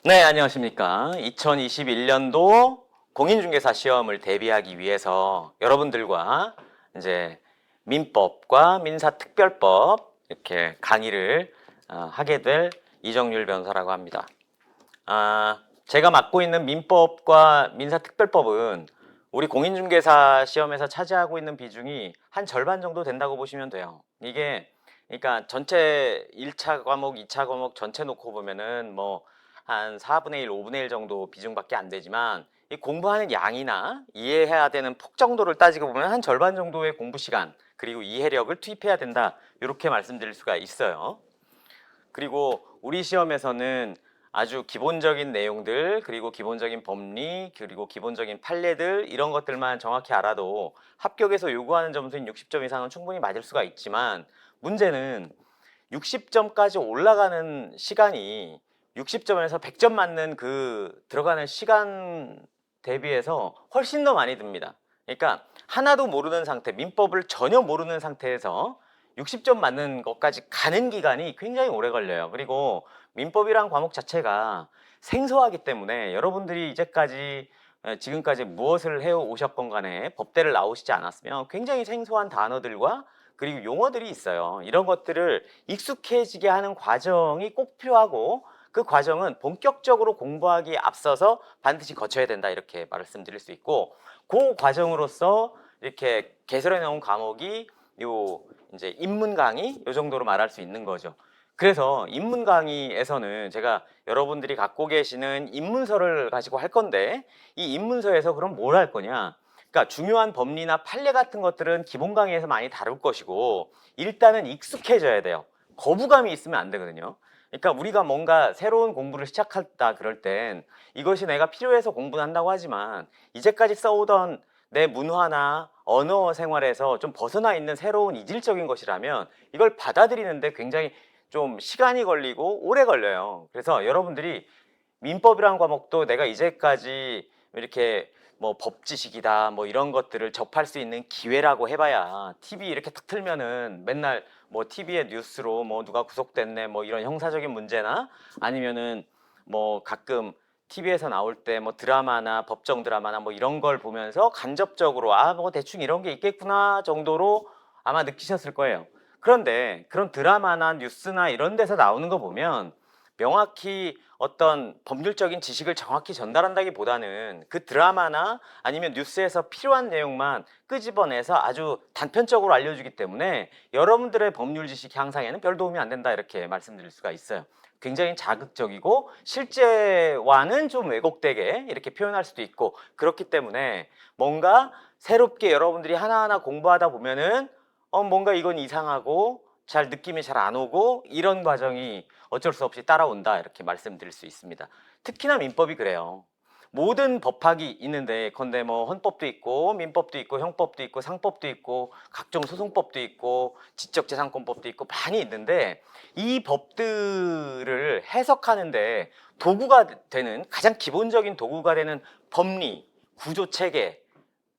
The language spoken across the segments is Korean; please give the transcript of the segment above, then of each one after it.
네, 안녕하십니까. 2021년도 공인중개사 시험을 대비하기 위해서 여러분들과 이제 민법과 민사특별법 이렇게 강의를 하게 될 이정률 변호사라고 합니다. 제가 맡고 있는 민법과 민사특별법은 우리 공인중개사 시험에서 차지하고 있는 비중이 한 절반 정도 된다고 보시면 돼요. 이게 그러니까 전체 1차 과목, 2차 과목 전체 놓고 보면은 뭐 한 4분의 1, 5분의 1 정도 비중밖에 안 되지만 이 공부하는 양이나 이해해야 되는 폭 정도를 따지고 보면 한 절반 정도의 공부 시간 그리고 이해력을 투입해야 된다. 이렇게 말씀드릴 수가 있어요. 그리고 우리 시험에서는 아주 기본적인 내용들 그리고 기본적인 법리 그리고 기본적인 판례들 이런 것들만 정확히 알아도 합격에서 요구하는 점수인 60점 이상은 충분히 맞을 수가 있지만 문제는 60점까지 올라가는 시간이 60점에서 100점 맞는 그 들어가는 시간 대비해서 훨씬 더 많이 듭니다. 그러니까 하나도 모르는 상태, 민법을 전혀 모르는 상태에서 60점 맞는 것까지 가는 기간이 굉장히 오래 걸려요. 그리고 민법이란 과목 자체가 생소하기 때문에 여러분들이 이제까지 지금까지 무엇을 해오셨건 간에 법대를 나오시지 않았으면 굉장히 생소한 단어들과 그리고 용어들이 있어요. 이런 것들을 익숙해지게 하는 과정이 꼭 필요하고 그 과정은 본격적으로 공부하기에 앞서서 반드시 거쳐야 된다 이렇게 말씀드릴 수 있고 그 과정으로서 이렇게 개설해 놓은 과목이 요 이제 입문 강의 요 정도로 말할 수 있는 거죠. 그래서 입문 강의에서는 제가 여러분들이 갖고 계시는 입문서를 가지고 할 건데 이 입문서에서 그럼 뭘 할 거냐? 그러니까 중요한 법리나 판례 같은 것들은 기본 강의에서 많이 다룰 것이고 일단은 익숙해져야 돼요. 거부감이 있으면 안 되거든요. 그러니까 우리가 뭔가 새로운 공부를 시작했다 그럴 땐 이것이 내가 필요해서 공부를 한다고 하지만 이제까지 써오던 내 문화나 언어 생활에서 좀 벗어나 있는 새로운 이질적인 것이라면 이걸 받아들이는데 굉장히 좀 시간이 걸리고 오래 걸려요. 그래서 여러분들이 민법이라는 과목도 내가 이제까지 이렇게 뭐 법지식이다 뭐 이런 것들을 접할 수 있는 기회라고 해봐야 TV 이렇게 딱 틀면은 맨날 뭐 TV의 뉴스로 뭐 누가 구속됐네 뭐 이런 형사적인 문제나 아니면은 뭐 가끔 TV에서 나올 때 뭐 드라마나 법정 드라마나 뭐 이런 걸 보면서 간접적으로 아 뭐 대충 이런 게 있겠구나 정도로 아마 느끼셨을 거예요. 그런데 그런 드라마나 뉴스나 이런 데서 나오는 거 보면 명확히 어떤 법률적인 지식을 정확히 전달한다기보다는 그 드라마나 아니면 뉴스에서 필요한 내용만 끄집어내서 아주 단편적으로 알려주기 때문에 여러분들의 법률 지식 향상에는 별 도움이 안 된다 이렇게 말씀드릴 수가 있어요. 굉장히 자극적이고 실제와는 좀 왜곡되게 이렇게 표현할 수도 있고 그렇기 때문에 뭔가 새롭게 여러분들이 하나하나 공부하다 보면은 뭔가 이건 이상하고 잘 느낌이 잘 안 오고 이런 과정이 어쩔 수 없이 따라온다 이렇게 말씀드릴 수 있습니다. 특히나 민법이 그래요. 모든 법학이 있는데 건데 뭐 헌법도 있고 민법도 있고 형법도 있고 상법도 있고 각종 소송법도 있고 지적재산권법도 있고 많이 있는데 이 법들을 해석하는데 도구가 되는 가장 기본적인 도구가 되는 법리, 구조체계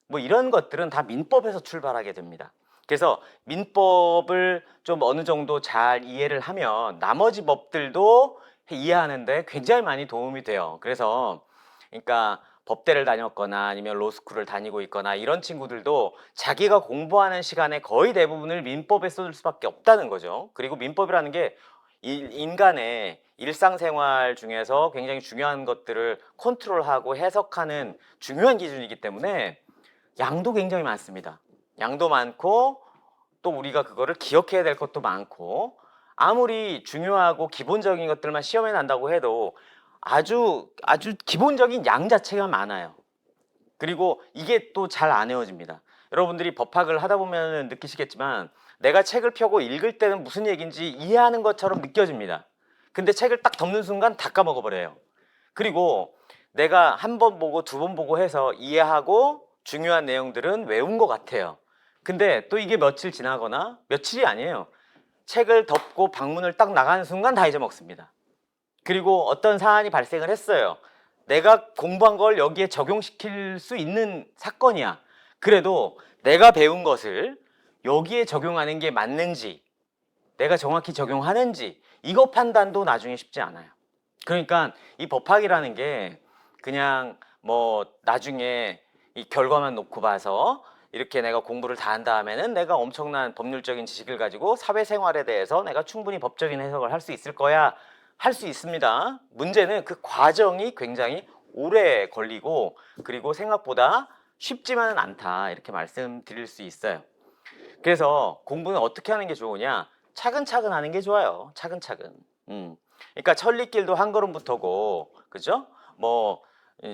뭐 이런 것들은 다 민법에서 출발하게 됩니다. 그래서 민법을 좀 어느 정도 잘 이해를 하면 나머지 법들도 이해하는데 굉장히 많이 도움이 돼요. 그래서 그러니까 법대를 다녔거나 아니면 로스쿨을 다니고 있거나 이런 친구들도 자기가 공부하는 시간의 거의 대부분을 민법에 쏟을 수밖에 없다는 거죠. 그리고 민법이라는 게 인간의 일상생활 중에서 굉장히 중요한 것들을 컨트롤하고 해석하는 중요한 기준이기 때문에 양도 굉장히 많습니다. 양도 많고 또 우리가 그거를 기억해야 될 것도 많고 아무리 중요하고 기본적인 것들만 시험에 난다고 해도 아주 기본적인 양 자체가 많아요. 그리고 이게 또 잘 안 외워집니다. 여러분들이 법학을 하다 보면 느끼시겠지만 내가 책을 펴고 읽을 때는 무슨 얘기인지 이해하는 것처럼 느껴집니다. 근데 책을 딱 덮는 순간 다 까먹어 버려요. 그리고 내가 한 번 보고 두 번 보고 해서 이해하고 중요한 내용들은 외운 것 같아요. 근데 또 이게 며칠 지나거나 며칠이 아니에요. 책을 덮고 방문을 딱 나가는 순간 다 잊어먹습니다. 그리고 어떤 사안이 발생을 했어요. 내가 공부한 걸 여기에 적용시킬 수 있는 사건이야. 그래도 내가 배운 것을 여기에 적용하는 게 맞는지, 내가 정확히 적용하는지, 이거 판단도 나중에 쉽지 않아요. 그러니까 이 법학이라는 게 그냥 뭐 나중에 이 결과만 놓고 봐서 이렇게 내가 공부를 다 한 다음에는 내가 엄청난 법률적인 지식을 가지고 사회생활에 대해서 내가 충분히 법적인 해석을 할 수 있을 거야. 할 수 있습니다. 문제는 그 과정이 굉장히 오래 걸리고 그리고 생각보다 쉽지만은 않다. 이렇게 말씀드릴 수 있어요. 그래서 공부는 어떻게 하는 게 좋으냐? 차근차근 하는 게 좋아요. 차근차근. 그러니까 천리길도 한 걸음부터고, 그죠? 뭐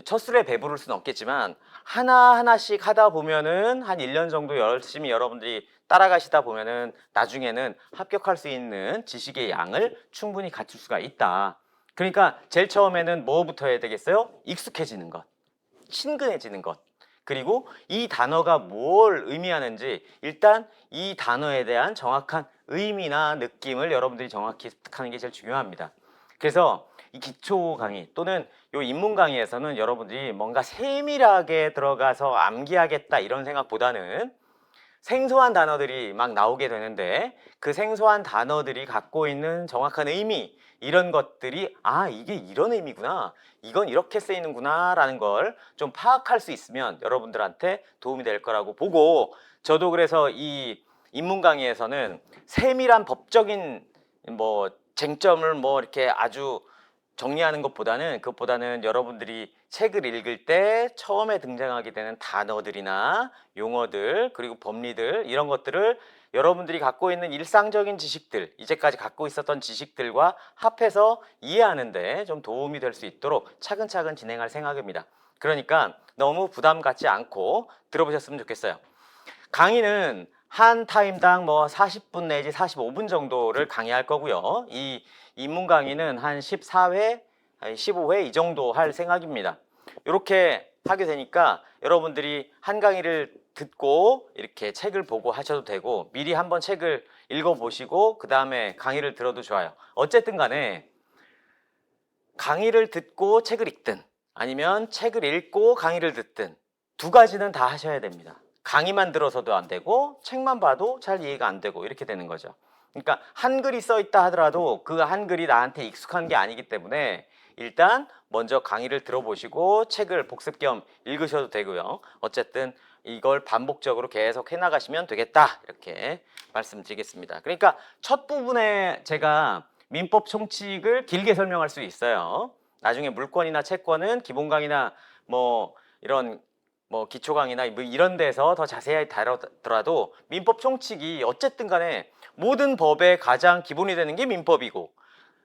첫 술에 배부를 수는 없겠지만 하나하나씩 하다 보면은 한 1년 정도 열심히 여러분들이 따라가시다 보면은 나중에는 합격할 수 있는 지식의 양을 충분히 갖출 수가 있다. 그러니까 제일 처음에는 뭐부터 해야 되겠어요? 익숙해지는 것, 친근해지는 것. 그리고 이 단어가 뭘 의미하는지 일단 이 단어에 대한 정확한 의미나 느낌을 여러분들이 정확히 습득하는 게 제일 중요합니다. 그래서 이 기초 강의 또는 요 입문 강의에서는 여러분들이 뭔가 세밀하게 들어가서 암기하겠다 이런 생각보다는 생소한 단어들이 막 나오게 되는데 그 생소한 단어들이 갖고 있는 정확한 의미 이런 것들이 아 이게 이런 의미구나 이건 이렇게 쓰이는구나 라는 걸 좀 파악할 수 있으면 여러분들한테 도움이 될 거라고 보고 저도 그래서 이 입문 강의에서는 세밀한 법적인 뭐 쟁점을 뭐 이렇게 아주 정리하는 그것보다는 여러분들이 책을 읽을 때 처음에 등장하게 되는 단어들이나 용어들 그리고 법리들 이런 것들을 여러분들이 갖고 있는 일상적인 지식들 이제까지 갖고 있었던 지식들과 합해서 이해하는데 좀 도움이 될 수 있도록 차근차근 진행할 생각입니다. 그러니까 너무 부담 갖지 않고 들어보셨으면 좋겠어요. 강의는 한 타임당 뭐 40분 내지 45분 정도를 강의할 거고요. 이 입문 강의는 한 14회, 15회 이 정도 할 생각입니다. 이렇게 하게 되니까 여러분들이 한 강의를 듣고 이렇게 책을 보고 하셔도 되고 미리 한번 책을 읽어보시고 그 다음에 강의를 들어도 좋아요. 어쨌든 간에 강의를 듣고 책을 읽든 아니면 책을 읽고 강의를 듣든 두 가지는 다 하셔야 됩니다. 강의만 들어서도 안 되고 책만 봐도 잘 이해가 안 되고 이렇게 되는 거죠. 그러니까 한글이 써 있다 하더라도 그 한글이 나한테 익숙한 게 아니기 때문에 일단 먼저 강의를 들어보시고 책을 복습 겸 읽으셔도 되고요. 어쨌든 이걸 반복적으로 계속 해나가시면 되겠다 이렇게 말씀드리겠습니다. 그러니까 첫 부분에 제가 민법 총칙을 길게 설명할 수 있어요. 나중에 물권이나 채권은 기본 강의나 뭐 이런 뭐 기초 강의나 뭐 이런 데서 더 자세히 다루더라도 민법 총칙이 어쨌든 간에 모든 법의 가장 기본이 되는 게 민법이고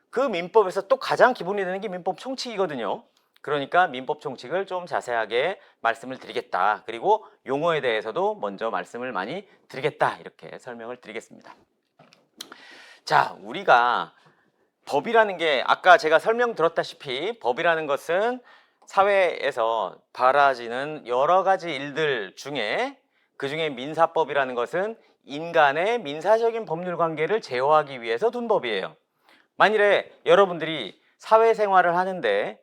그 민법에서 또 가장 기본이 되는 게 민법 총칙이거든요. 그러니까 민법 총칙을 좀 자세하게 말씀을 드리겠다. 그리고 용어에 대해서도 먼저 말씀을 많이 드리겠다. 이렇게 설명을 드리겠습니다. 자, 우리가 법이라는 게 아까 제가 설명 들었다시피 법이라는 것은 사회에서 벌어지는 여러 가지 일들 중에 그 중에 민사법이라는 것은 인간의 민사적인 법률 관계를 제어하기 위해서 둔 법이에요. 만일에 여러분들이 사회생활을 하는데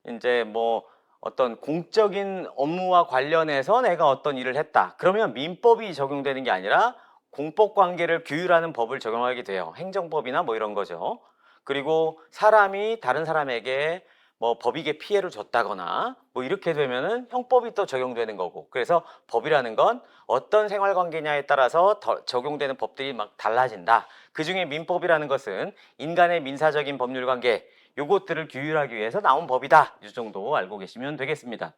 이제 뭐 어떤 공적인 업무와 관련해서 내가 어떤 일을 했다. 그러면 민법이 적용되는 게 아니라 공법 관계를 규율하는 법을 적용하게 돼요. 행정법이나 뭐 이런 거죠. 그리고 사람이 다른 사람에게 뭐 법익에 피해를 줬다거나 뭐 이렇게 되면은 형법이 또 적용되는 거고 그래서 법이라는 건 어떤 생활 관계냐에 따라서 적용되는 법들이 막 달라진다. 그중에 민법이라는 것은 인간의 민사적인 법률 관계 요것들을 규율하기 위해서 나온 법이다. 이 정도 알고 계시면 되겠습니다.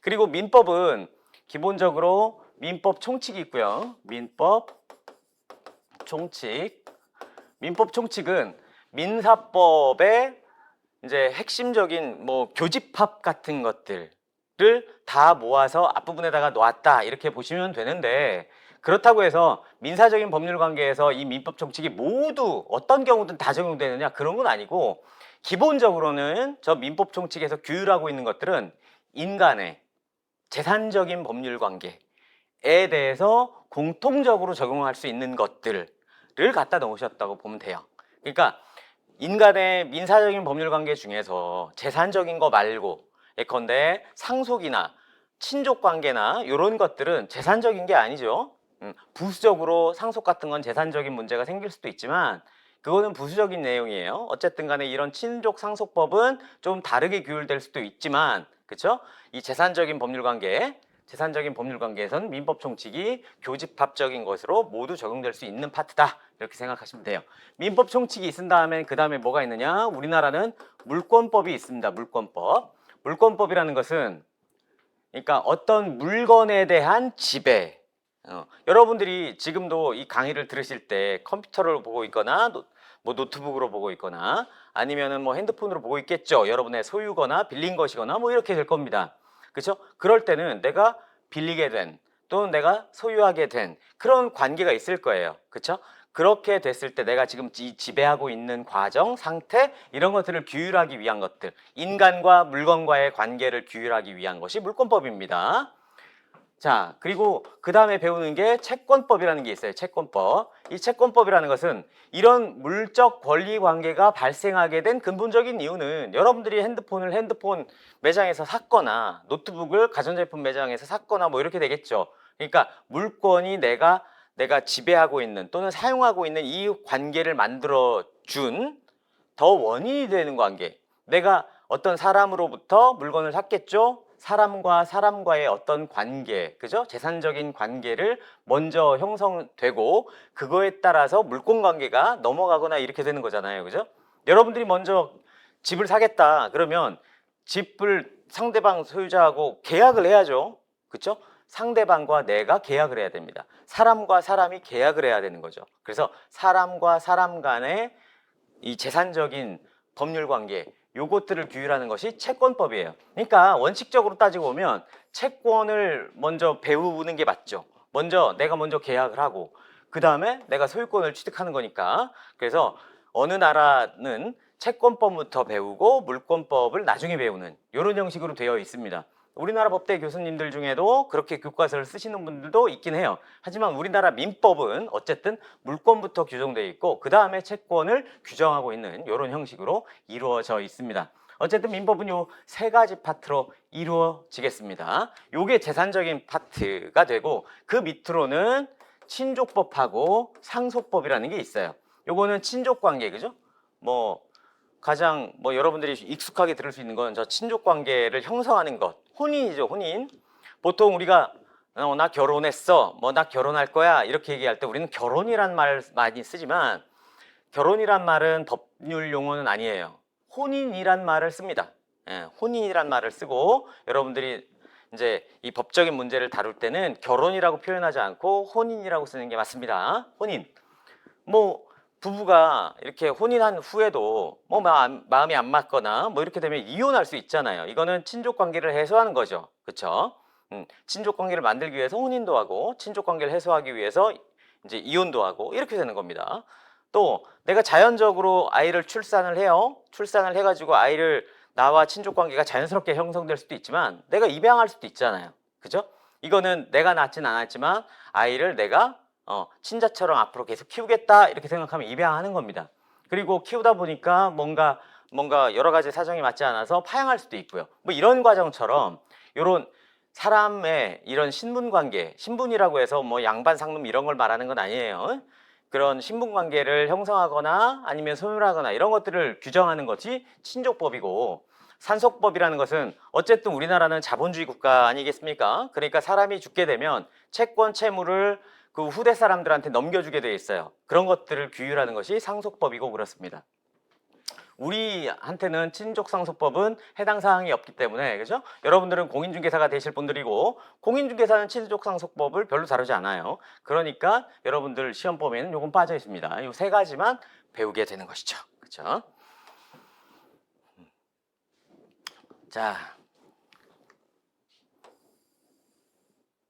그리고 민법은 기본적으로 민법 총칙이 있고요. 민법 총칙. 민법 총칙은 민사법의 이제 핵심적인 뭐 교집합 같은 것들을 다 모아서 앞부분에다가 놓았다 이렇게 보시면 되는데 그렇다고 해서 민사적인 법률 관계에서 이 민법 총칙이 모두 어떤 경우든 다 적용되느냐 그런 건 아니고 기본적으로는 저 민법 총칙에서 규율하고 있는 것들은 인간의 재산적인 법률 관계에 대해서 공통적으로 적용할 수 있는 것들을 갖다 놓으셨다고 보면 돼요. 그러니까 인간의 민사적인 법률 관계 중에서 재산적인 거 말고 예컨대 상속이나 친족 관계나 이런 것들은 재산적인 게 아니죠. 부수적으로 상속 같은 건 재산적인 문제가 생길 수도 있지만 그거는 부수적인 내용이에요. 어쨌든 간에 이런 친족 상속법은 좀 다르게 규율될 수도 있지만, 그쵸? 이 재산적인 법률 관계에선 민법 총칙이 교집합적인 것으로 모두 적용될 수 있는 파트다. 이렇게 생각하시면 돼요. 민법 총칙이 있은 다음에 그 다음에 뭐가 있느냐? 우리나라는 물권법이 있습니다. 물권법. 물권법이라는 것은 그러니까 어떤 물건에 대한 지배. 여러분들이 지금도 이 강의를 들으실 때 컴퓨터를 보고 있거나 뭐 노트북으로 보고 있거나 아니면은 뭐 핸드폰으로 보고 있겠죠. 여러분의 소유거나 빌린 것이거나 뭐 이렇게 될 겁니다. 그렇죠? 그럴 때는 내가 빌리게 된 또는 내가 소유하게 된 그런 관계가 있을 거예요. 그렇죠? 그렇게 됐을 때 내가 지금 지배하고 있는 과정, 상태 이런 것들을 규율하기 위한 것들, 인간과 물건과의 관계를 규율하기 위한 것이 물권법입니다. 자, 그리고 그 다음에 배우는 게 채권법이라는 게 있어요. 채권법. 이 채권법이라는 것은 이런 물적 권리 관계가 발생하게 된 근본적인 이유는 여러분들이 핸드폰 매장에서 샀거나 노트북을 가전제품 매장에서 샀거나 뭐 이렇게 되겠죠. 그러니까 물건이 내가 지배하고 있는 또는 사용하고 있는 이 관계를 만들어 준 더 원인이 되는 관계. 내가 어떤 사람으로부터 물건을 샀겠죠. 사람과 사람과의 어떤 관계, 그죠? 재산적인 관계를 먼저 형성되고 그거에 따라서 물권 관계가 넘어가거나 이렇게 되는 거잖아요. 그죠? 여러분들이 먼저 집을 사겠다. 그러면 집을 상대방 소유자하고 계약을 해야죠. 그렇죠? 상대방과 내가 계약을 해야 됩니다. 사람과 사람이 계약을 해야 되는 거죠. 그래서 사람과 사람 간의 이 재산적인 법률 관계 요것들을 규율하는 것이 채권법이에요. 그러니까 원칙적으로 따지고 보면 채권을 먼저 배우는 게 맞죠. 내가 먼저 계약을 하고 그 다음에 내가 소유권을 취득하는 거니까. 그래서 어느 나라는 채권법부터 배우고 물권법을 나중에 배우는 이런 형식으로 되어 있습니다. 우리나라 법대 교수님들 중에도 그렇게 교과서를 쓰시는 분들도 있긴 해요. 하지만 우리나라 민법은 어쨌든 물권부터 규정되어 있고 그 다음에 채권을 규정하고 있는 이런 형식으로 이루어져 있습니다. 어쨌든 민법은 요 세 가지 파트로 이루어지겠습니다. 요게 재산적인 파트가 되고 그 밑으로는 친족법하고 상속법이라는 게 있어요. 요거는 친족관계, 그죠? 가장 여러분들이 익숙하게 들을 수 있는 건 저 친족 관계를 형성하는 것, 혼인이죠. 혼인. 보통 우리가 나 결혼했어, 나 결혼할 거야 이렇게 얘기할 때 우리는 결혼이란 말 많이 쓰지만 결혼이란 말은 법률 용어는 아니에요. 혼인이란 말을 씁니다. 혼인이란 말을 쓰고 여러분들이 이제 이 법적인 문제를 다룰 때는 결혼이라고 표현하지 않고 혼인이라고 쓰는 게 맞습니다. 혼인. 부부가 이렇게 혼인한 후에도 마음이 안 맞거나 이렇게 되면 이혼할 수 있잖아요. 이거는 친족 관계를 해소하는 거죠. 그렇죠? 친족 관계를 만들기 위해서 혼인도 하고 친족 관계를 해소하기 위해서 이제 이혼도 하고 이렇게 되는 겁니다. 또 내가 자연적으로 아이를 출산을 해요. 출산을 해가지고 아이를 나와 친족 관계가 자연스럽게 형성될 수도 있지만 내가 입양할 수도 있잖아요. 그죠? 이거는 내가 낳진 않았지만 아이를 내가 친자처럼 앞으로 계속 키우겠다 이렇게 생각하면 입양하는 겁니다. 그리고 키우다 보니까 뭔가 여러 가지 사정이 맞지 않아서 파양할 수도 있고요. 이런 과정처럼 이런 사람의 이런 신분 관계, 신분이라고 해서 양반 상놈 이런 걸 말하는 건 아니에요. 그런 신분 관계를 형성하거나 아니면 소멸하거나 이런 것들을 규정하는 것이 친족법이고 상속법이라는 것은 어쨌든 우리나라는 자본주의 국가 아니겠습니까? 그러니까 사람이 죽게 되면 채권, 채무를 그 후대 사람들한테 넘겨주게 돼 있어요. 그런 것들을 규율하는 것이 상속법이고 그렇습니다. 우리한테는 친족상속법은 해당 사항이 없기 때문에 그죠? 여러분들은 공인중개사가 되실 분들이고 공인중개사는 친족상속법을 별로 다루지 않아요. 그러니까 여러분들 시험범위에는 요건 빠져 있습니다. 이 세 가지만 배우게 되는 것이죠. 그렇죠?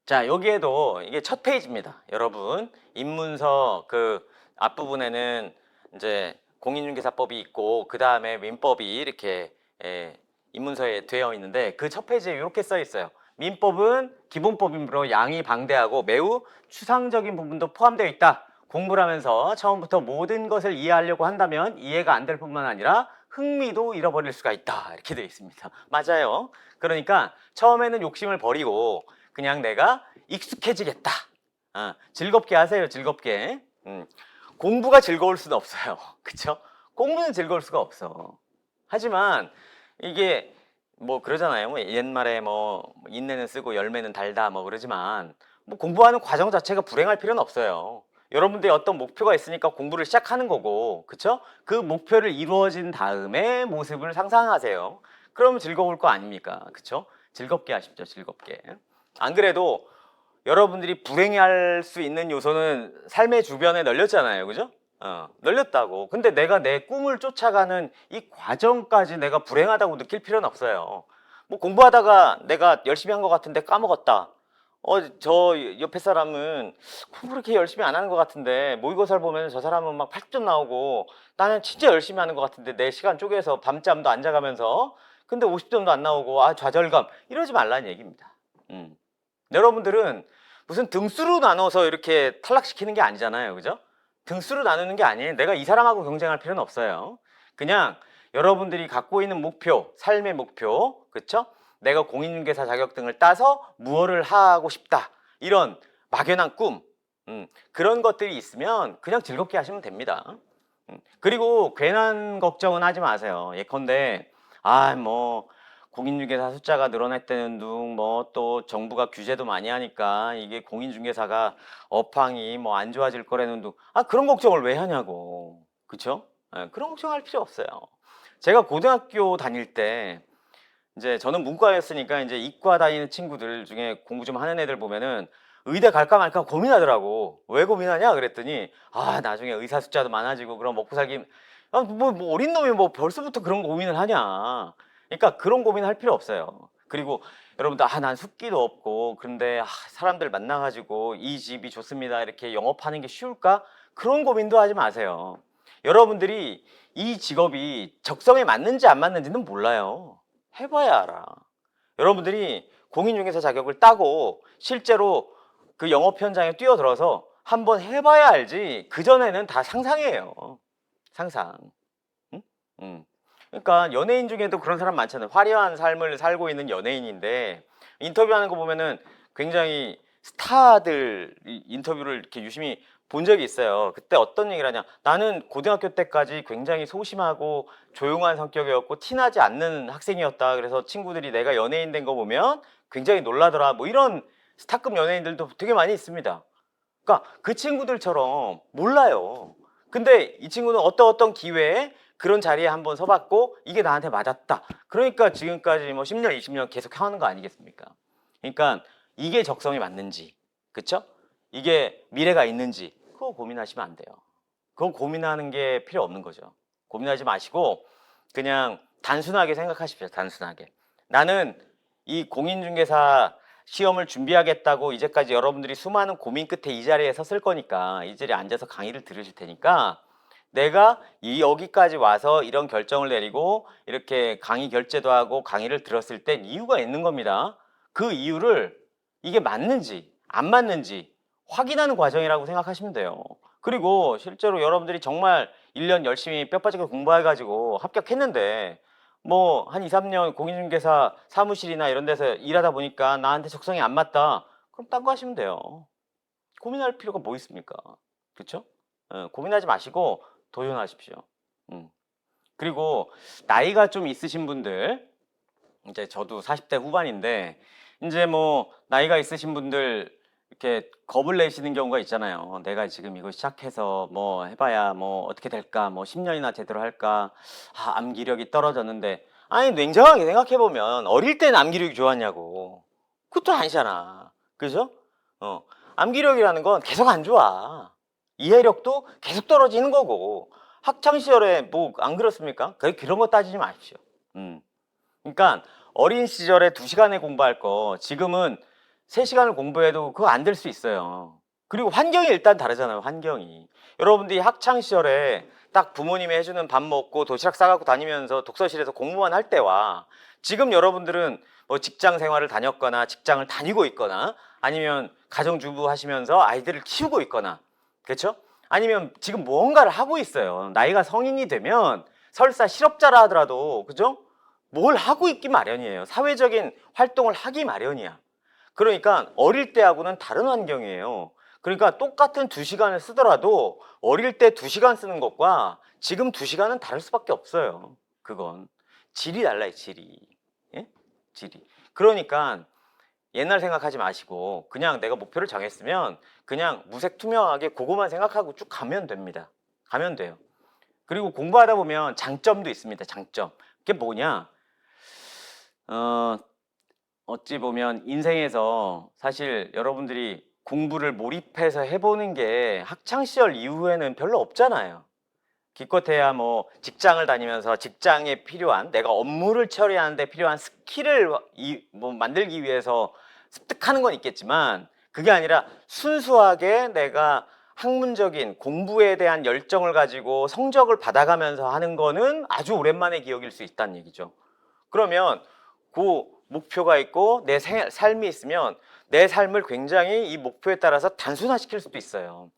자, 여기에도 이게 첫 페이지입니다. 여러분, 입문서 그 앞부분에는 이제 공인중개사법이 있고 그 다음에 민법이 이렇게 입문서에 되어 있는데 그 첫 페이지에 이렇게 써 있어요. 민법은 기본법이므로 양이 방대하고 매우 추상적인 부분도 포함되어 있다. 공부를 하면서 처음부터 모든 것을 이해하려고 한다면 이해가 안 될 뿐만 아니라 흥미도 잃어버릴 수가 있다. 이렇게 되어 있습니다. 맞아요. 그러니까 처음에는 욕심을 버리고 그냥 내가 익숙해지겠다. 즐겁게 하세요. 즐겁게. 공부가 즐거울 수는 없어요. 그쵸? 공부는 즐거울 수가 없어. 하지만 이게 뭐 그러잖아요. 뭐 옛말에 뭐 인내는 쓰고 열매는 달다 뭐 그러지만 뭐 공부하는 과정 자체가 불행할 필요는 없어요. 여러분들이 어떤 목표가 있으니까 공부를 시작하는 거고, 그쵸? 그 목표를 이루어진 다음에 모습을 상상하세요. 그러면 즐거울 거 아닙니까? 그쵸? 즐겁게 하십시오, 즐겁게. 안 그래도 여러분들이 불행해할 수 있는 요소는 삶의 주변에 널렸잖아요. 그죠? 널렸다고. 근데 내가 내 꿈을 쫓아가는 이 과정까지 내가 불행하다고 느낄 필요는 없어요. 뭐 공부하다가 내가 열심히 한 것 같은데 까먹었다. 저 옆에 사람은 공부 그렇게 열심히 안 하는 것 같은데 모의고사를 보면 저 사람은 막 80점 나오고 나는 진짜 열심히 하는 것 같은데 내 시간 쪼개서 밤잠도 안 자가면서 근데 50점도 안 나오고 아 좌절감 이러지 말라는 얘기입니다. 여러분들은 무슨 등수로 나눠서 이렇게 탈락시키는 게 아니잖아요. 그죠? 등수로 나누는 게 아니에요. 내가 이 사람하고 경쟁할 필요는 없어요. 그냥 여러분들이 갖고 있는 목표, 삶의 목표, 그쵸? 내가 공인중개사 자격증을 따서 무엇을 하고 싶다. 이런 막연한 꿈, 그런 것들이 있으면 그냥 즐겁게 하시면 됩니다. 그리고 괜한 걱정은 하지 마세요. 예컨대 뭐 공인중개사 숫자가 늘어났다는 둥, 뭐 또 정부가 규제도 많이 하니까 이게 공인중개사가 업황이 뭐 안 좋아질 거라는 둥, 그런 걱정을 왜 하냐고, 그쵸? 그런 걱정할 필요 없어요. 제가 고등학교 다닐 때 이제 저는 문과였으니까 이제 이과 다니는 친구들 중에 공부 좀 하는 애들 보면은 의대 갈까 말까 고민하더라고. 왜 고민하냐 그랬더니 나중에 의사 숫자도 많아지고 그럼 먹고 살기 뭐 어린 놈이 뭐 벌써부터 그런 고민을 하냐. 그러니까 그런 고민할 필요 없어요. 그리고 여러분들 난 숙기도 없고 그런데 사람들 만나가지고 이 집이 좋습니다 이렇게 영업하는 게 쉬울까? 그런 고민도 하지 마세요. 여러분들이 이 직업이 적성에 맞는지 안 맞는지는 몰라요. 해봐야 알아. 여러분들이 공인중개사 자격을 따고 실제로 그 영업 현장에 뛰어들어서 한번 해봐야 알지. 그전에는 다 상상이에요. 상상. 응? 그러니까 연예인 중에도 그런 사람 많잖아요. 화려한 삶을 살고 있는 연예인인데 인터뷰하는 거 보면은 굉장히 스타들 인터뷰를 이렇게 유심히 본 적이 있어요. 그때 어떤 얘기를 하냐. 나는 고등학교 때까지 굉장히 소심하고 조용한 성격이었고 티나지 않는 학생이었다. 그래서 친구들이 내가 연예인 된 거 보면 굉장히 놀라더라. 뭐 이런 스타급 연예인들도 되게 많이 있습니다. 그러니까 그 친구들처럼 몰라요. 근데 이 친구는 어떤 기회에 그런 자리에 한번 서봤고 이게 나한테 맞았다. 그러니까 지금까지 뭐 10년, 20년 계속 하는 거 아니겠습니까? 그러니까 이게 적성에 맞는지, 그쵸? 이게 미래가 있는지 그거 고민하시면 안 돼요. 그거 고민하는 게 필요 없는 거죠. 고민하지 마시고 그냥 단순하게 생각하십시오. 단순하게. 나는 이 공인중개사 시험을 준비하겠다고 이제까지 여러분들이 수많은 고민 끝에 이 자리에 섰을 거니까 이 자리에 앉아서 강의를 들으실 테니까 내가 여기까지 와서 이런 결정을 내리고 이렇게 강의 결제도 하고 강의를 들었을 땐 이유가 있는 겁니다. 그 이유를 이게 맞는지 안 맞는지 확인하는 과정이라고 생각하시면 돼요. 그리고 실제로 여러분들이 정말 1년 열심히 뼈 빠지게 공부해가지고 합격했는데 뭐 한 2, 3년 공인중개사 사무실이나 이런 데서 일하다 보니까 나한테 적성이 안 맞다. 그럼 딴 거 하시면 돼요. 고민할 필요가 뭐 있습니까? 그쵸? 고민하지 마시고 도전하십시오. 음. 그리고 나이가 좀 있으신 분들, 이제 저도 40대 후반인데 이제 뭐 나이가 있으신 분들 이렇게 겁을 내시는 경우가 있잖아요. 내가 지금 이거 시작해서 뭐 해봐야 뭐 어떻게 될까? 뭐 10년이나 제대로 할까? 암기력이 떨어졌는데 아니 냉정하게 생각해보면 어릴 때는 암기력이 좋았냐고. 그것도 아니잖아. 그죠? 암기력이라는 건 계속 안 좋아. 이해력도 계속 떨어지는 거고 학창 시절에 뭐 안 그렇습니까? 그런 거 따지지 마십시오. 그러니까 어린 시절에 2시간에 공부할 거 지금은 3시간을 공부해도 그거 안 될 수 있어요. 그리고 환경이 일단 다르잖아요. 환경이. 여러분들이 학창 시절에 딱 부모님이 해주는 밥 먹고 도시락 싸갖고 다니면서 독서실에서 공부만 할 때와 지금 여러분들은 뭐 직장 생활을 다녔거나 직장을 다니고 있거나 아니면 가정주부 하시면서 아이들을 키우고 있거나 그렇죠? 아니면 지금 무언가를 하고 있어요. 나이가 성인이 되면 설사 실업자라 하더라도 그죠? 뭘 하고 있기 마련이에요. 사회적인 활동을 하기 마련이야. 그러니까 어릴 때하고는 다른 환경이에요. 그러니까 똑같은 2시간을 쓰더라도 어릴 때 2시간 쓰는 것과 지금 2시간은 다를 수밖에 없어요. 그건 질이 달라요, 질이. 예? 질이. 그러니까 옛날 생각하지 마시고 그냥 내가 목표를 정했으면 그냥 무색투명하게 그거만 생각하고 쭉 가면 됩니다. 가면 돼요. 그리고 공부하다 보면 장점도 있습니다. 장점. 그게 뭐냐? 어찌 보면 인생에서 사실 여러분들이 공부를 몰입해서 해보는 게 학창 시절 이후에는 별로 없잖아요. 기껏해야 뭐 직장을 다니면서 직장에 필요한 내가 업무를 처리하는데 필요한 스킬을 뭐 만들기 위해서 습득하는 건 있겠지만 그게 아니라 순수하게 내가 학문적인 공부에 대한 열정을 가지고 성적을 받아가면서 하는 거는 아주 오랜만의 기억일 수 있다는 얘기죠. 그러면 그 목표가 있고 내 삶이 있으면 내 삶을 굉장히 이 목표에 따라서 단순화시킬 수도 있어요.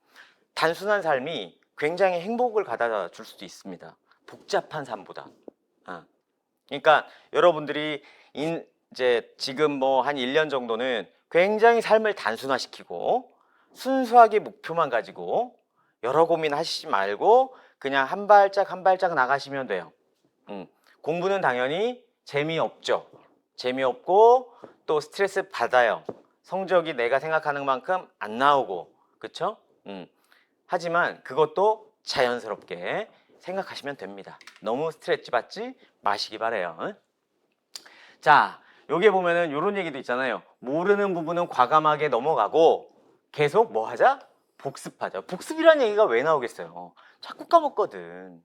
단순한 삶이 굉장히 행복을 가져다 줄 수도 있습니다. 복잡한 삶보다. 그러니까 여러분들이 이제 지금 뭐 한 1년 정도는 굉장히 삶을 단순화시키고 순수하게 목표만 가지고 여러 고민 하시지 말고 그냥 한 발짝 한 발짝 나가시면 돼요. 공부는 당연히 재미없죠. 재미없고 또 스트레스 받아요. 성적이 내가 생각하는 만큼 안 나오고, 그쵸? 하지만 그것도 자연스럽게 생각하시면 됩니다. 너무 스트레스 받지 마시기 바래요. 자, 여기 보면은 이런 얘기도 있잖아요. 모르는 부분은 과감하게 넘어가고 계속 뭐 하자? 복습하자. 복습이라는 얘기가 왜 나오겠어요? 자꾸 까먹거든.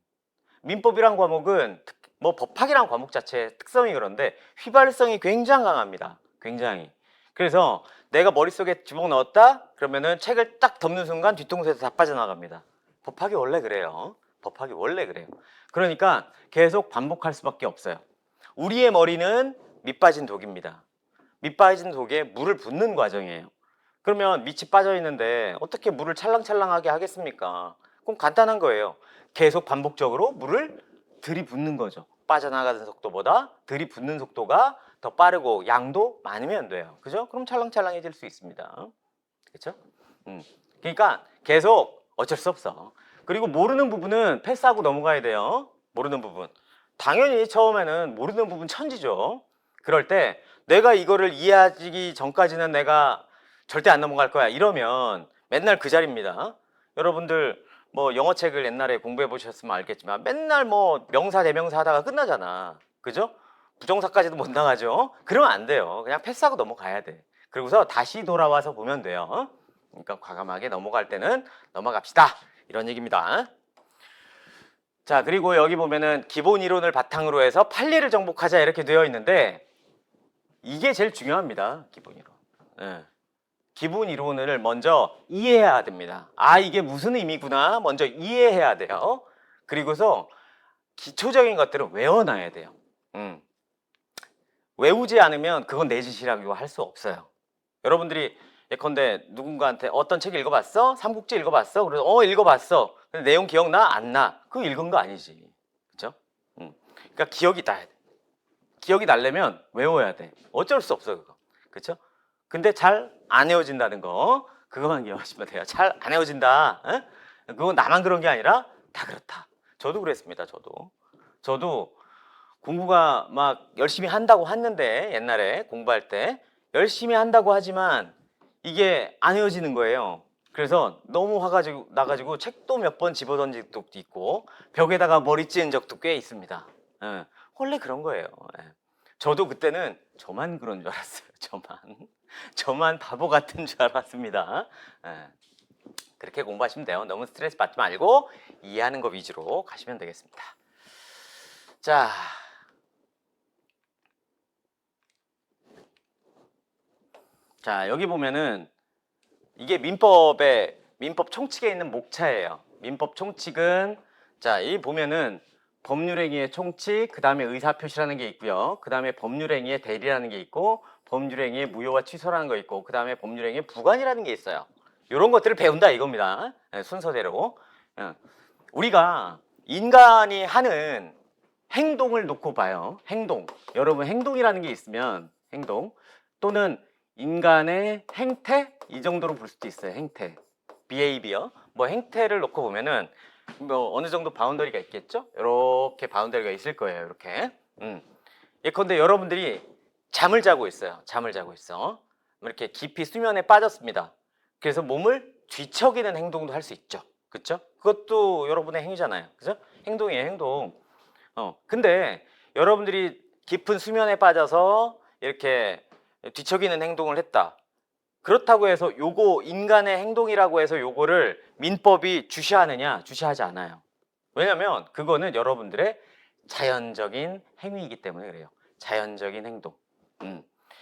민법이란 과목은 뭐 법학이란 과목 자체의 특성이 그런데 휘발성이 굉장히 강합니다. 굉장히. 그래서 내가 머릿속에 집어넣었다? 그러면은 책을 딱 덮는 순간 뒤통수에서 다 빠져나갑니다. 법학이 원래 그래요. 법학이 원래 그래요. 그러니까 계속 반복할 수밖에 없어요. 우리의 머리는 밑빠진 독입니다. 밑빠진 독에 물을 붓는 과정이에요. 그러면 밑이 빠져 있는데 어떻게 물을 찰랑찰랑하게 하겠습니까? 그럼 간단한 거예요. 계속 반복적으로 물을 들이붓는 거죠. 빠져나가는 속도보다 들이붓는 속도가 더 빠르고 양도 많으면 돼요. 그죠? 그럼 찰랑찰랑해질 수 있습니다. 그렇죠? 그러니까 계속 어쩔 수 없어. 그리고 모르는 부분은 패스하고 넘어가야 돼요. 모르는 부분. 당연히 처음에는 모르는 부분 천지죠. 그럴 때 내가 이거를 이해하기 전까지는 내가 절대 안 넘어갈 거야. 이러면 맨날 그 자리입니다. 여러분들 뭐 영어책을 옛날에 공부해 보셨으면 알겠지만 맨날 뭐 명사 대명사 하다가 끝나잖아. 그죠? 부정사까지도 못 나가죠. 그러면 안 돼요. 그냥 패스하고 넘어가야 돼. 그리고서 다시 돌아와서 보면 돼요. 그러니까 과감하게 넘어갈 때는 넘어갑시다. 이런 얘기입니다. 자, 그리고 여기 보면은 기본 이론을 바탕으로 해서 판례를 정복하자 이렇게 되어 있는데 이게 제일 중요합니다. 기본 이론. 네. 기본 이론을 먼저 이해해야 됩니다. 아, 이게 무슨 의미구나 먼저 이해해야 돼요. 그리고서 기초적인 것들은 외워놔야 돼요. 외우지 않으면 그건 내 짓이라고 할 수 없어요. 여러분들이 예컨대 누군가한테 어떤 책 읽어봤어? 삼국지 읽어봤어? 그래서 읽어봤어. 근데 내용 기억나? 안 나? 그거 읽은 거 아니지. 그쵸? 그러니까 기억이 나야 돼. 기억이 나려면 외워야 돼. 어쩔 수 없어 그거. 그쵸? 근데 잘 안 외워진다는 거 그거만 기억하시면 돼요. 잘 안 외워진다. 그건 나만 그런 게 아니라 다 그렇다. 저도 그랬습니다. 저도 공부가 막 열심히 한다고 했는데 옛날에 공부할 때 열심히 한다고 하지만 이게 안 외워지는 거예요. 그래서 너무 화가 나가지고 책도 몇 번 집어던진 적도 있고 벽에다가 머리 찌은 적도 꽤 있습니다. 원래 그런 거예요. 저도 그때는 저만 그런 줄 알았어요. 저만 바보 같은 줄 알았습니다. 그렇게 공부하시면 돼요. 너무 스트레스 받지 말고 이해하는 거 위주로 가시면 되겠습니다. 자, 여기 보면은 이게 민법 총칙에 있는 목차예요. 민법 총칙은 자, 이 보면은 법률행위의 총칙, 그 다음에 의사표시라는 게 있고요. 그 다음에 법률행위의 대리라는 게 있고 법률행위의 무효와 취소라는 거 있고 그 다음에 법률행위의 부관이라는 게 있어요. 이런 것들을 배운다 이겁니다. 순서대로. 우리가 인간이 하는 행동을 놓고 봐요. 행동. 여러분 행동이라는 게 있으면 행동 또는 인간의 행태 이 정도로 볼 수도 있어요. 행태. behavior, 뭐 행태를 놓고 보면은 뭐 어느 정도 바운더리가 있겠죠? 이렇게 바운더리가 있을 거예요. 이렇게. 예컨대 여러분들이 잠을 자고 있어요. 잠을 자고 있어. 이렇게 깊이 수면에 빠졌습니다. 그래서 몸을 뒤척이는 행동도 할 수 있죠. 그렇죠? 그것도 여러분의 행위잖아요. 그죠? 행동이에요, 행동. 근데 여러분들이 깊은 수면에 빠져서 이렇게 뒤척이는 행동을 했다. 그렇다고 해서 요거 인간의 행동이라고 해서 요거를 민법이 주시하느냐? 주시하지 않아요. 왜냐면 그거는 여러분들의 자연적인 행위이기 때문에 그래요. 자연적인 행동.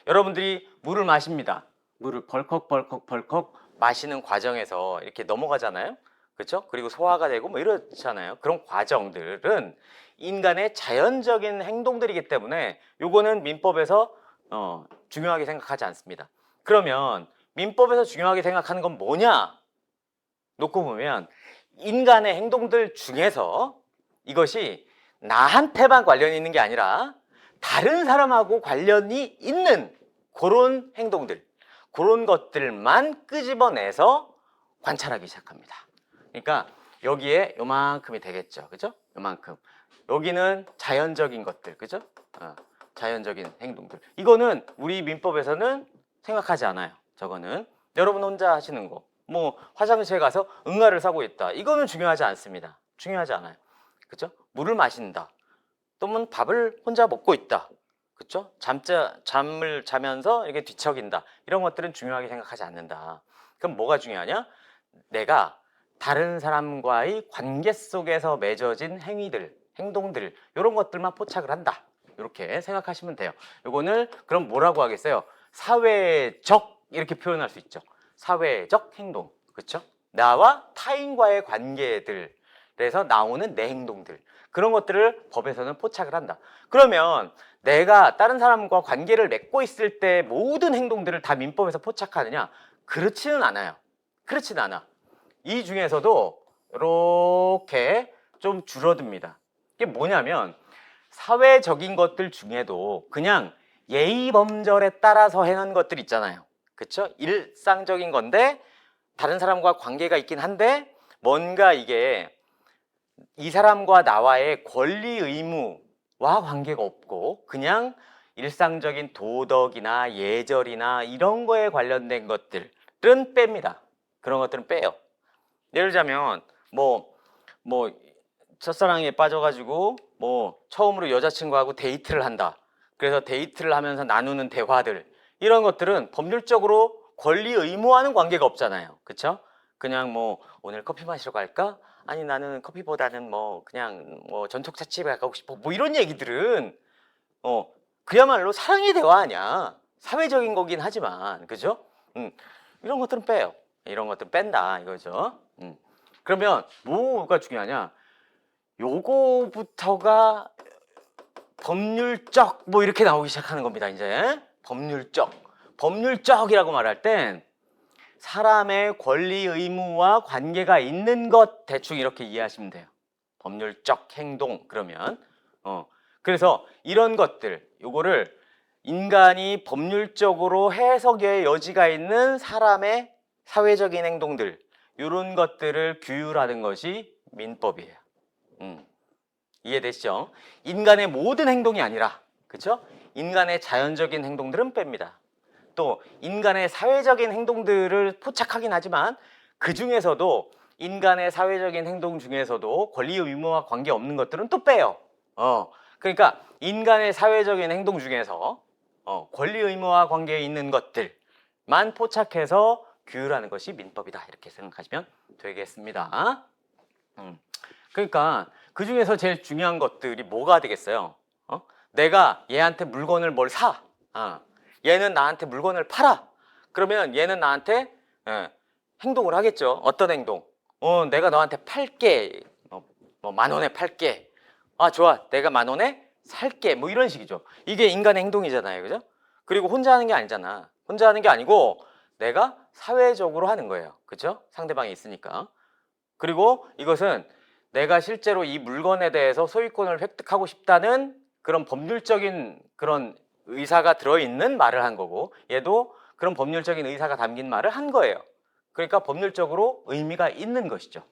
여러분들이 물을 마십니다. 물을 벌컥 마시는 과정에서 이렇게 넘어가잖아요. 그렇죠? 그리고 소화가 되고 뭐 이렇잖아요. 그런 과정들은 인간의 자연적인 행동들이기 때문에 요거는 민법에서 중요하게 생각하지 않습니다. 그러면 민법에서 중요하게 생각하는 건 뭐냐? 놓고 보면 인간의 행동들 중에서 이것이 나한테만 관련이 있는 게 아니라 다른 사람하고 관련이 있는 그런 행동들, 그런 것들만 끄집어내서 관찰하기 시작합니다. 그러니까 여기에 요만큼이 되겠죠. 그죠? 요만큼. 여기는 자연적인 것들. 그죠? 자연적인 행동들. 이거는 우리 민법에서는 생각하지 않아요. 저거는. 여러분 혼자 하시는 거. 뭐 화장실에 가서 응아를 사고 있다. 이거는 중요하지 않습니다. 중요하지 않아요. 그죠? 물을 마신다. 또는 밥을 혼자 먹고 있다. 그렇죠? 잠을 자면서 이렇게 뒤척인다. 이런 것들은 중요하게 생각하지 않는다. 그럼 뭐가 중요하냐? 내가 다른 사람과의 관계 속에서 맺어진 행위들, 행동들 이런 것들만 포착을 한다. 이렇게 생각하시면 돼요. 요거는 그럼 뭐라고 하겠어요? 사회적 이렇게 표현할 수 있죠. 사회적 행동. 그렇죠? 나와 타인과의 관계들에서 나오는 내 행동들. 그런 것들을 법에서는 포착을 한다. 그러면 내가 다른 사람과 관계를 맺고 있을 때 모든 행동들을 다 민법에서 포착하느냐? 그렇지는 않아요. 그렇지는 않아. 이 중에서도 이렇게 좀 줄어듭니다. 이게 뭐냐면 사회적인 것들 중에도 그냥 예의범절에 따라서 행한 것들 있잖아요. 그렇죠? 일상적인 건데 다른 사람과 관계가 있긴 한데 뭔가 이게 이 사람과 나와의 권리 의무와 관계가 없고 그냥 일상적인 도덕이나 예절이나 이런 거에 관련된 것들은 뺍니다. 그런 것들은 빼요. 예를 들자면 뭐 첫사랑에 빠져가지고 뭐 처음으로 여자친구하고 데이트를 한다. 그래서 데이트를 하면서 나누는 대화들 이런 것들은 법률적으로 권리 의무와는 관계가 없잖아요. 그렇죠? 그냥 뭐 오늘 커피 마시러 갈까? 아니 나는 커피보다는 뭐 그냥 뭐 전통차집에 가고 싶어. 뭐 이런 얘기들은 그야말로 사랑의 대화 아니야. 사회적인 거긴 하지만 그죠? 이런 것들은 빼요. 이런 것들은 뺀다 이거죠. 그러면 뭐가 중요하냐? 요거부터가 법률적 뭐 이렇게 나오기 시작하는 겁니다. 이제 법률적이라고 말할 땐 사람의 권리 의무와 관계가 있는 것 대충 이렇게 이해하시면 돼요. 법률적 행동 그러면 그래서 이런 것들 요거를 인간이 법률적으로 해석의 여지가 있는 사람의 사회적인 행동들 이런 것들을 규율하는 것이 민법이에요. 이해되시죠? 인간의 모든 행동이 아니라 그렇죠? 인간의 자연적인 행동들은 뺍니다. 또 인간의 사회적인 행동들을 포착하긴 하지만 그 중에서도 인간의 사회적인 행동 중에서도 권리 의무와 관계없는 것들은 또 빼요. 그러니까 인간의 사회적인 행동 중에서 권리 의무와 관계 있는 것들만 포착해서 규율하는 것이 민법이다. 이렇게 생각하시면 되겠습니다. 그러니까 그 중에서 제일 중요한 것들이 뭐가 되겠어요? 내가 얘한테 물건을 뭘 사. 얘는 나한테 물건을 팔아. 그러면 얘는 나한테 행동을 하겠죠. 어떤 행동? 내가 너한테 팔게. 뭐 10,000원에 팔게. 아, 좋아. 내가 10,000원에 살게. 뭐 이런 식이죠. 이게 인간의 행동이잖아요. 그죠? 그리고 혼자 하는 게 아니잖아. 혼자 하는 게 아니고 내가 사회적으로 하는 거예요. 그죠? 상대방이 있으니까. 그리고 이것은 내가 실제로 이 물건에 대해서 소유권을 획득하고 싶다는 그런 법률적인 그런 의사가 들어있는 말을 한 거고 얘도 그런 법률적인 의사가 담긴 말을 한 거예요. 그러니까 법률적으로 의미가 있는 것이죠.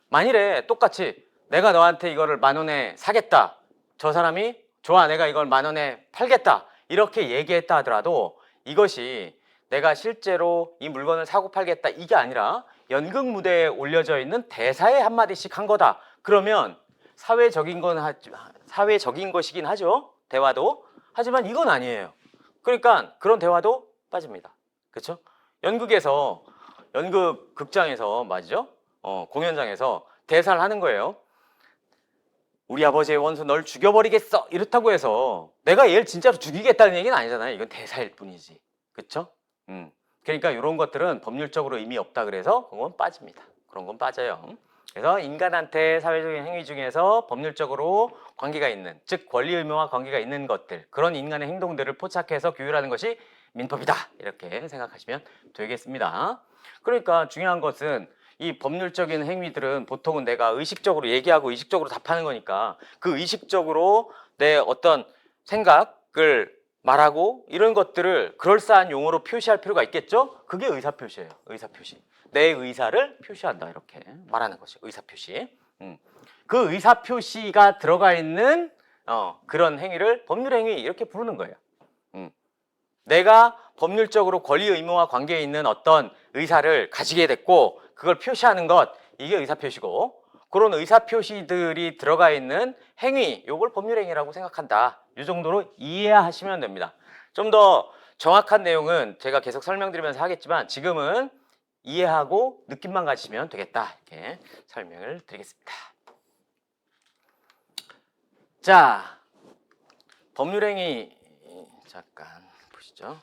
만일에 똑같이 내가 너한테 이거를 10,000원에 사겠다. 저 사람이 좋아, 내가 이걸 10,000원에 팔겠다. 이렇게 얘기했다 하더라도 이것이 내가 실제로 이 물건을 사고 팔겠다 이게 아니라 연극 무대에 올려져 있는 대사의 한마디씩 한 거다. 그러면 사회적인 것이긴 하죠. 대화도. 하지만 이건 아니에요. 그러니까 그런 대화도 빠집니다. 그렇죠? 연극 극장에서 맞죠? 공연장에서 대사를 하는 거예요. 우리 아버지의 원수 널 죽여버리겠어. 이렇다고 해서 내가 얘를 진짜로 죽이겠다는 얘기는 아니잖아요. 이건 대사일 뿐이지. 그렇죠? 그러니까 이런 것들은 법률적으로 의미 없다 그래서 그건 빠집니다. 그런 건 빠져요. 그래서 인간한테 사회적인 행위 중에서 법률적으로 관계가 있는, 즉 권리 의무와 관계가 있는 것들, 그런 인간의 행동들을 포착해서 규율하는 것이 민법이다. 이렇게 생각하시면 되겠습니다. 그러니까 중요한 것은 이 법률적인 행위들은 보통은 내가 의식적으로 얘기하고 의식적으로 답하는 거니까 그 의식적으로 내 어떤 생각을 말하고 이런 것들을 그럴싸한 용어로 표시할 필요가 있겠죠? 그게 의사표시예요. 의사표시. 내 의사를 표시한다. 이렇게 말하는 것이 의사표시. 그 의사표시가 들어가 있는 그런 행위를 법률행위 이렇게 부르는 거예요. 내가 법률적으로 권리 의무와 관계에 있는 어떤 의사를 가지게 됐고 그걸 표시하는 것 이게 의사표시고 그런 의사표시들이 들어가 있는 행위 요걸 법률행위라고 생각한다. 이 정도로 이해하시면 됩니다. 좀 더 정확한 내용은 제가 계속 설명드리면서 하겠지만 지금은 이해하고 느낌만 가지시면 되겠다. 이렇게 설명을 드리겠습니다. 자, 법률행위 잠깐 보시죠.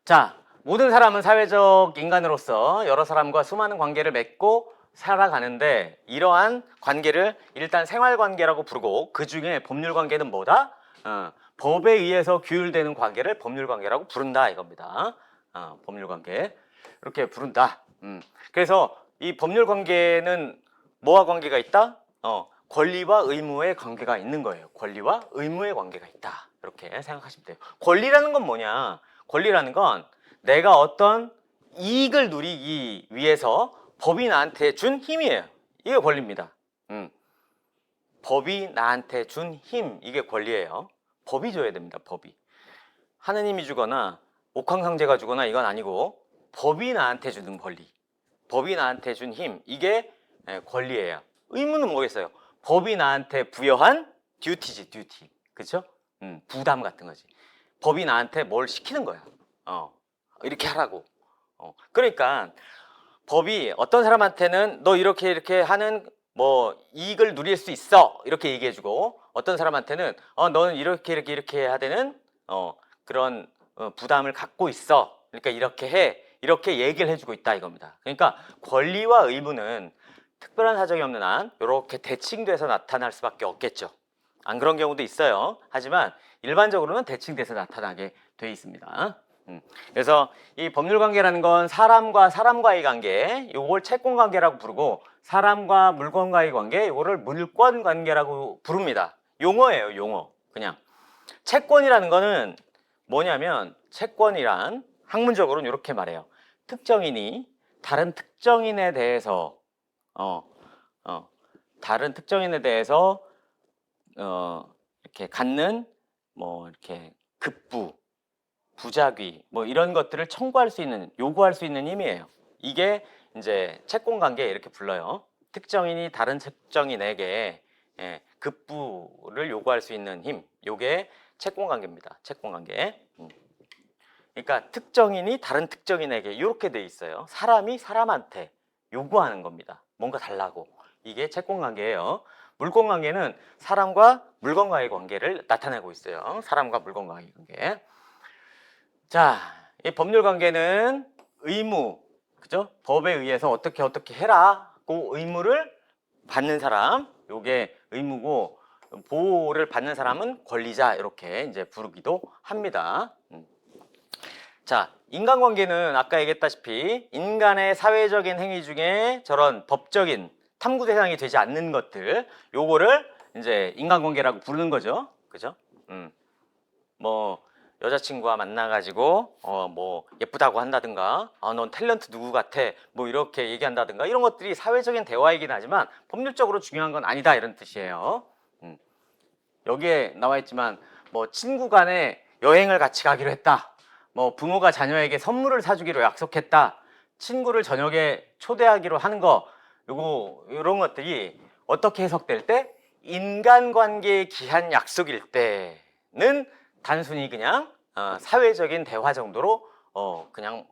자, 모든 사람은 사회적 인간으로서 여러 사람과 수많은 관계를 맺고 살아가는데 이러한 관계를 일단 생활관계라고 부르고 그 중에 법률관계는 뭐다? 법에 의해서 규율되는 관계를 법률관계라고 부른다 이겁니다. 법률관계 이렇게 부른다. 그래서 이 법률관계는 뭐와 관계가 있다? 권리와 의무의 관계가 있는 거예요. 권리와 의무의 관계가 있다. 이렇게 생각하시면 돼요. 권리라는 건 뭐냐? 권리라는 건 내가 어떤 이익을 누리기 위해서 법이 나한테 준 힘이에요. 이게 권리입니다. 법이 나한테 준 힘, 이게 권리예요. 법이 줘야 됩니다. 법이. 하느님이 주거나 옥황상제가 주거나 이건 아니고 법이 나한테 주는 권리. 법이 나한테 준 힘, 이게 권리예요. 의무는 뭐겠어요? 법이 나한테 부여한 듀티지, 듀티. 그렇죠? 부담 같은 거지. 법이 나한테 뭘 시키는 거야. 이렇게 하라고. 그러니까 법이 어떤 사람한테는 너 이렇게 하는 뭐 이익을 누릴 수 있어 이렇게 얘기해주고 어떤 사람한테는 너는 이렇게 해야 되는 그런 부담을 갖고 있어. 그러니까 이렇게 해. 이렇게 얘기를 해주고 있다 이겁니다. 그러니까 권리와 의무는 특별한 사정이 없는 한 이렇게 대칭돼서 나타날 수밖에 없겠죠. 안 그런 경우도 있어요. 하지만 일반적으로는 대칭돼서 나타나게 돼 있습니다. 그래서 이 법률관계라는 건 사람과 사람과의 관계, 요걸 채권관계라고 부르고 사람과 물건과의 관계, 요거를 물권관계라고 부릅니다. 용어예요, 용어. 그냥 채권이라는 거는 뭐냐면 채권이란 학문적으로는 이렇게 말해요. 특정인이 다른 특정인에 대해서 다른 특정인에 대해서 이렇게 갖는 뭐 이렇게 급부, 부작위 뭐 이런 것들을 청구할 수 있는, 요구할 수 있는 힘이에요. 이게 이제 채권관계 이렇게 불러요. 특정인이 다른 특정인에게 급부를 요구할 수 있는 힘, 요게 채권관계입니다. 채권관계. 그러니까 특정인이 다른 특정인에게 이렇게 돼 있어요. 사람이 사람한테 요구하는 겁니다. 뭔가 달라고. 이게 채권관계예요. 물권관계는 사람과 물건과의 관계를 나타내고 있어요. 사람과 물건과의 관계. 자, 이 법률관계는 의무, 그죠? 법에 의해서 어떻게 해라고 의무를 받는 사람, 요게 의무고 보호를 받는 사람은 권리자 이렇게 이제 부르기도 합니다. 자, 인간관계는 아까 얘기했다시피 인간의 사회적인 행위 중에 저런 법적인 탐구 대상이 되지 않는 것들, 요거를 이제 인간관계라고 부르는 거죠. 그죠? 뭐 여자친구와 만나가지고 뭐 예쁘다고 한다든가 넌 탤런트 누구 같아 뭐 이렇게 얘기한다든가 이런 것들이 사회적인 대화이긴 하지만 법률적으로 중요한 건 아니다 이런 뜻이에요. 여기에 나와 있지만 뭐 친구 간에 여행을 같이 가기로 했다, 뭐 부모가 자녀에게 선물을 사주기로 약속했다, 친구를 저녁에 초대하기로 하는 거, 이런 것들이 어떻게 해석될 때 인간관계에 기한 약속일 때는 단순히 그냥 사회적인 대화 정도로 그냥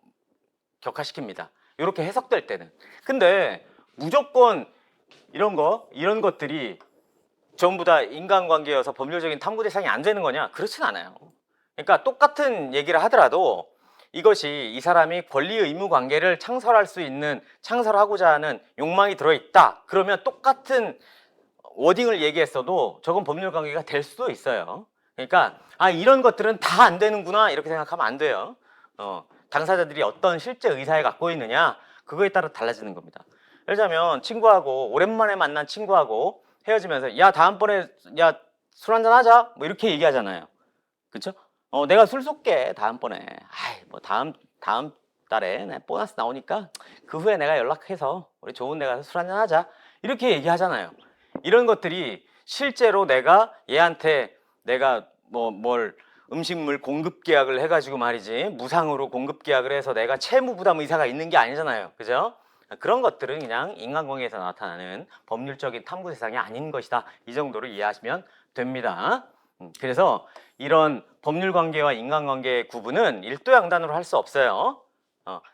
격화시킵니다. 이렇게 해석될 때는. 근데 무조건 이런 것들이 전부 다 인간관계여서 법률적인 탐구 대상이 안 되는 거냐? 그렇진 않아요. 그러니까 똑같은 얘기를 하더라도 이것이 이 사람이 권리 의무 관계를 창설하고자 하는 욕망이 들어있다, 그러면 똑같은 워딩을 얘기했어도 저건 법률 관계가 될 수도 있어요. 그러니까 이런 것들은 다 안 되는구나 이렇게 생각하면 안 돼요. 당사자들이 어떤 실제 의사에 갖고 있느냐, 그거에 따라 달라지는 겁니다. 예를 들자면 오랜만에 만난 친구하고 헤어지면서 야 다음번에 야 술 한잔 하자 뭐 이렇게 얘기하잖아요. 그쵸? 내가 술 쏠게 다음번에. 뭐 다음 달에 내 보너스 나오니까 그 후에 내가 연락해서 우리 좋은 데 가서 술 한잔 하자 이렇게 얘기하잖아요. 이런 것들이 실제로 내가 뭘 음식물 공급 계약을 해가지고 말이지, 무상으로 공급 계약을 해서 내가 채무 부담 의사가 있는 게 아니잖아요. 그죠? 그런 것들은 그냥 인간관계에서 나타나는 법률적인 탐구 대상이 아닌 것이다, 이 정도로 이해하시면 됩니다. 그래서 이런 법률관계와 인간관계의 구분은 일도양단으로 할 수 없어요.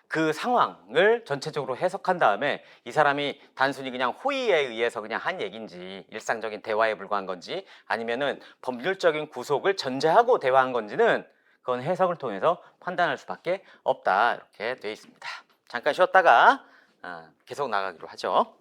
그 상황을 전체적으로 해석한 다음에 이 사람이 단순히 그냥 호의에 의해서 그냥 한 얘기인지 일상적인 대화에 불과한 건지 아니면은 법률적인 구속을 전제하고 대화한 건지는 그건 해석을 통해서 판단할 수밖에 없다, 이렇게 되어 있습니다. 잠깐 쉬었다가 계속 나가기로 하죠.